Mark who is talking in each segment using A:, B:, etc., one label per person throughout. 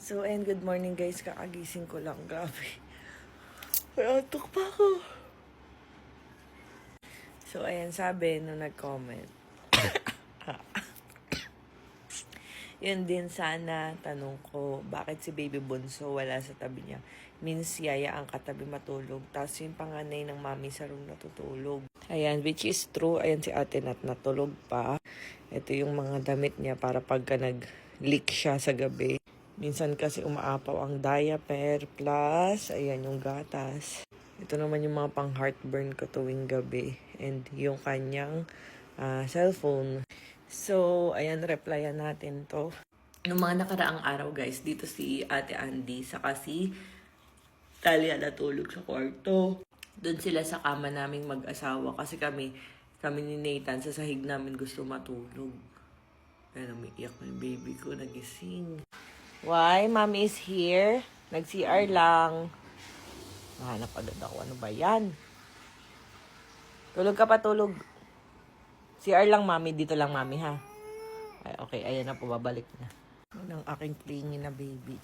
A: So, and good morning guys. Kakagising ko lang. Grabe. Ay, antok pa ako. So, ayan, sabi nung nag-comment. Yun din sana, tanong ko, bakit si Baby Bunso wala sa tabi niya? Means, yaya ang katabi matulog. Tapos yung panganay ng mami sa room natutulog. Ayan, which is true. Ayan si ate Nat natulog pa. Ito yung mga damit niya para pagka nag-leak siya sa gabi. Minsan kasi umaapaw ang diaper plus, ayan yung gatas. Ito naman yung mga pang heartburn ko tuwing gabi. And yung kanyang cellphone. So, ayan, replyan natin to. Noong mga nakaraang araw guys, dito si Ate Andy, saka si Talia natulog sa kwarto. Doon sila sa kama naming mag-asawa kasi kami ni Nathan sa sahig namin gusto matulog. Pero umiiyak na yung baby ko, nagising. Why? Mommy is here. Nag-CR lang. Nahanap agad ako. Ano ba yan? Tulog ka pa, tulog. CR lang, Mami. Dito lang, Mami, ha? Ay, okay, ayan na po. Babalik na. Yan ang aking clingy na baby.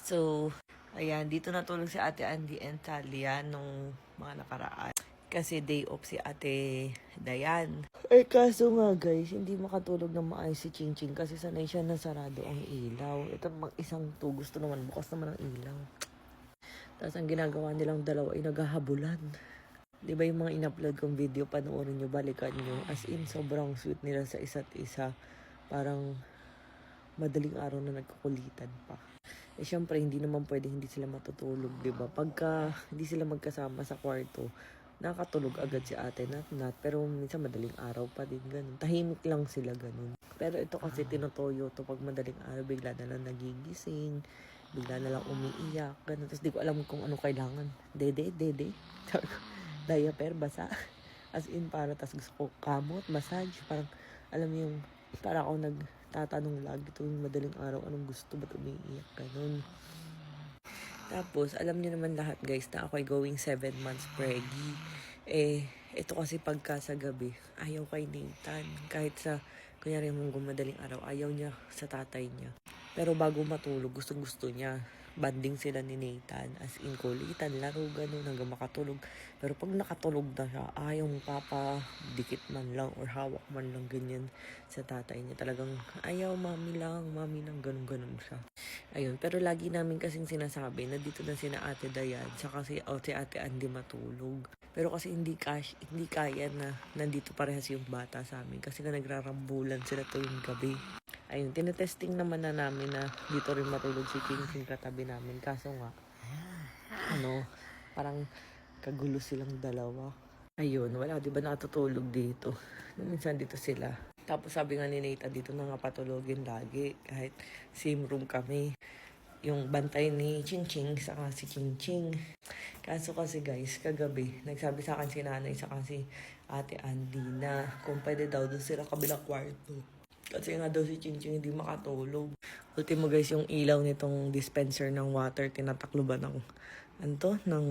A: So, ayan. Dito natulog si Ate Andy and Talia nung mga nakaraan. Kasi day off si Ate Dayan. Eh kaso nga guys, hindi makatulog ng maayos si Ching Ching kasi sanay siya na sarado ang ilaw. Ito mag-isang to, gusto naman bukas naman ang ilaw. Tapos ang ginagawa nilang dalawa ay naghahabulan. Di ba yung mga in-upload kong video, panoorin nyo, balikan nyo. As in, sobrang sweet nila sa isa't isa. Parang madaling araw na nagkukulitan pa. Eh syempre, hindi naman pwede hindi sila matutulog, di ba? Pagka hindi sila magkasama sa kwarto, nakatulog agad si Ate Nat. Pero minsan madaling araw pa din, ganun. Tahimik lang sila, ganun. Pero ito kasi tinutoyo to pag madaling araw, bigla na lang nagigising, bigla na lang umiiyak, ganun. Tapos di ko alam kung ano kailangan. Dede. Diaper, basa. As in, para, tas gusto ko kamot, massage. Parang, alam mo yung, para ako nagtatanong lagi tuwing madaling araw, anong gusto, ba't umiiyak, ganun. Tapos, alam niyo naman lahat guys na ako ay going 7 months preggy. Eh, ito kasi pagka sa gabi, ayaw kay Nathan. Kahit sa, kunyari mong madaling araw, ayaw niya sa tatay niya. Pero bago matulog, gustong-gusto niya. Banding sila ni Nathan. As in, kulitan, laro, ganun, hanggang makatulog. Pero pag nakatulog na siya, ayaw mo dikit man lang or hawak man lang ganyan sa tatay niya. Talagang ayaw, mami lang, ganun siya. Ayun, pero lagi namin kasing sinasabi na dito na sina Ate Dayan, saka si Ate Andy matulog. Pero kasi hindi kaya na nandito parehas yung bata sa amin kasi nga nagrarambulan sila tuwing gabi. Ayun, tinetesting naman na namin na dito rin matulog si King katabi namin. Kaso nga, parang kagulo silang dalawa. Ayun, wala, di ba natutulog dito? Minsan dito sila. Tapos sabi nga ni Nathan, dito na nga patulogin lagi. Kahit same room kami. Yung bantay ni Ching Ching, saka si Ching Ching. Kaso kasi guys, kagabi, nagsabi sa akin si nanay, saka si Ate Andy na kung pwede daw doon sila kabilang kwarto. Kasi nga daw si Ching Ching hindi makatulog. Ultimo guys, yung ilaw nitong dispenser ng water, tinatakloban ng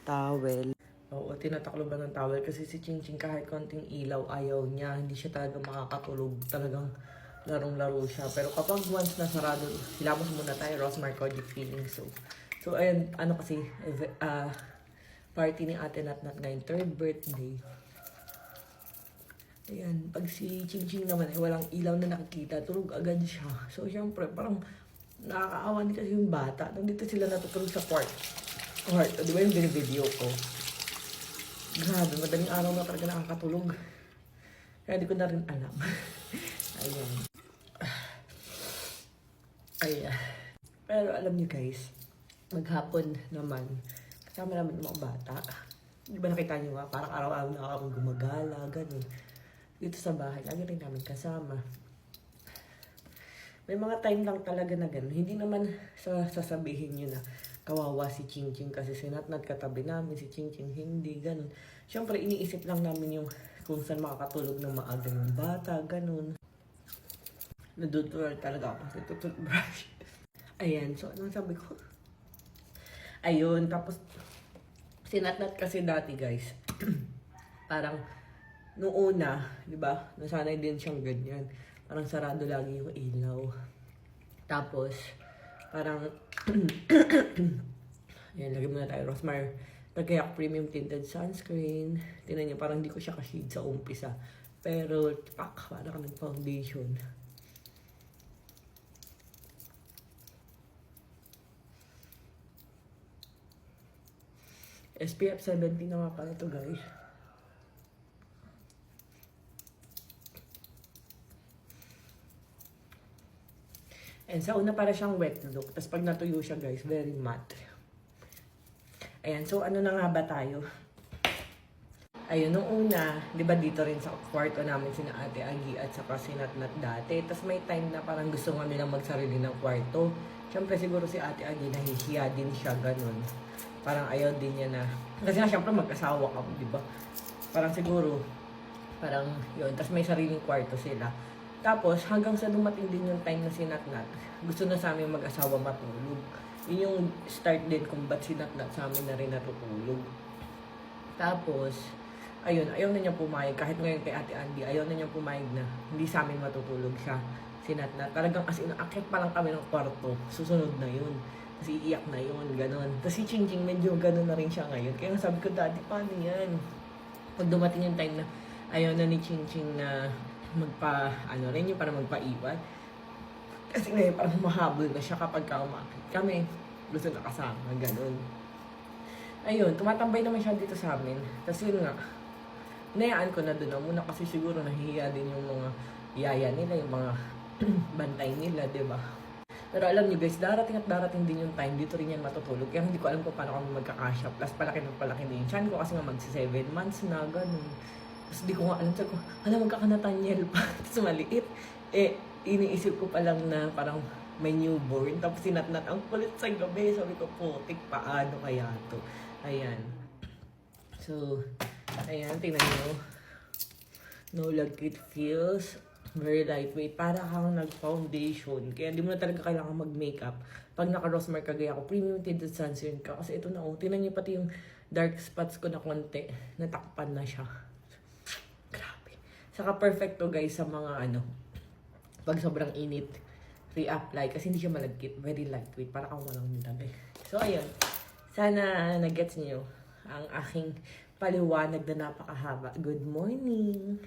A: towel. Oo, tinatakloban ng towel kasi si Ching Ching kahit konting ilaw, ayaw niya. Hindi siya talaga makakatulog. Talagang larong-laro siya. Pero kapag once na sarado, hilamos muna tayo, Rosmar Cordic feeling. So ayun, kasi, party ni Ate Nat ngayon, 3rd birthday. Ayan, pag si Ching Ching naman ay walang ilaw na nakikita, tulog agad siya. So, syempre, parang nakakaawa din kasi yung bata. Nandito sila natutulog sa court. Di ba yung binibideo ko? Grabe, madaling araw na talaga nakakatulog. Kaya di ko na rin alam. Ayan. Ayan. Pero alam niyo guys, maghapon naman, kasama namin yung mga bata. Di ba nakita niyo nga, parang araw-araw na ako gumagala, ganun. Dito sa bahay, lagi rin namin kasama. May mga time lang talaga na gano'n. Hindi naman sasabihin nyo na kawawa si Ching Ching kasi sinatnat katabi namin, si Ching Ching hindi, gano'n. Siyempre, iniisip lang namin yung kung saan makakatulog ng maaga yung bata, gano'n. Nadudular talaga ako sa toothbrush. Ayan, so anong sabi ko? Ayun, tapos sinatnat kasi dati guys. Parang noong una, di ba, nasanay din siyang ganyan. Parang sarado lagi yung ilaw. Tapos, parang, ayan, lagyan muna tayo Rosmar. Nagkayak premium tinted sunscreen. Tingnan niyo, parang hindi ko siya ka-shade sa umpisa. Pero, pak, parang nag-foundation. SPF 70 na nga pala to, guys. And sa una para siyang wet look. Tapos pag natuyo siya, guys, very matte. Ayan, so ano na nga ba tayo? Ayun, nung una, di ba dito rin sa kwarto namin sina Ate Agi at saka si Natnat dati. Tapos may time na parang gusto nga nilang magsarili ng kwarto. Siyempre siguro si Ate Agi nahihiya din siya ganun. Parang ayaw din niya na, kasi nga siyempre mag-asawa ka, di ba? Parang siguro, parang yun. Tapos may sariling kwarto sila. Tapos hanggang sa dumating din yung time na si Natnat, gusto na sa amin mag-asawa matulog. Yun yung start din kung ba't si Natnat sa amin na rin natutulog. Tapos, ayun, ayaw na niya pumayag. Kahit ngayon kay Ate Andy, ayaw na niya pumayag na hindi sa amin matutulog siya. Si Natnat. Talagang as in, akit pa lang kami ng kwarto. Susunod na yun. Kasi iiyak na yun, ganon. Tapos si Ching Ching medyo ganon na rin siya ngayon. Kaya sabi ko, Daddy, paano yan? Pag dumating yung time na ayaw na ni Ching Ching na ano rin yung parang magpaiwan. Kasi ngayon parang mahabol na siya kapag umakit. Kami, gusto na kasama, ganon. Ayun, tumatambay naman siya dito sa amin. Tapos yun nga, hinayaan ko na doon na muna kasi siguro nahihiya din yung mga yaya nila, yung mga bantay nila, di ba? Pero alam niyo guys, darating at darating din yung time, dito rin yan matutulog. Kaya hindi ko alam kung paano kami magkakasya. Plus palaki ng palaki din yung chan ko kasi nga magsi 7 months na, ganun. Tapos di ko nga alam, sabi ko, magkakanatanyel pa. Tapos maliit. Iniisip ko pa lang na parang may newborn. Tapos sinatnat ang kulit sa gabi. Sabi ko, putik, paano kaya to? Ayan. So, ayan, tingnan nyo. No Lag It feels very lightweight. Para kang nag-foundation. Kaya hindi mo na talaga kailangan mag-makeup. Pag naka-Rosmar kagaya ako, premium tinted sunscreen ka. Kasi ito na, oh, tingnan nyo pati yung dark spots ko na konti. Natakpan na siya. Grabe. Saka perfecto guys sa mga pag sobrang init, re-apply. Kasi hindi siya malagkit. Very lightweight. Para kang walang nilagay. So, ayun. Sana nag-gets niyo ang aking paliwanag na napakahaba. Good morning!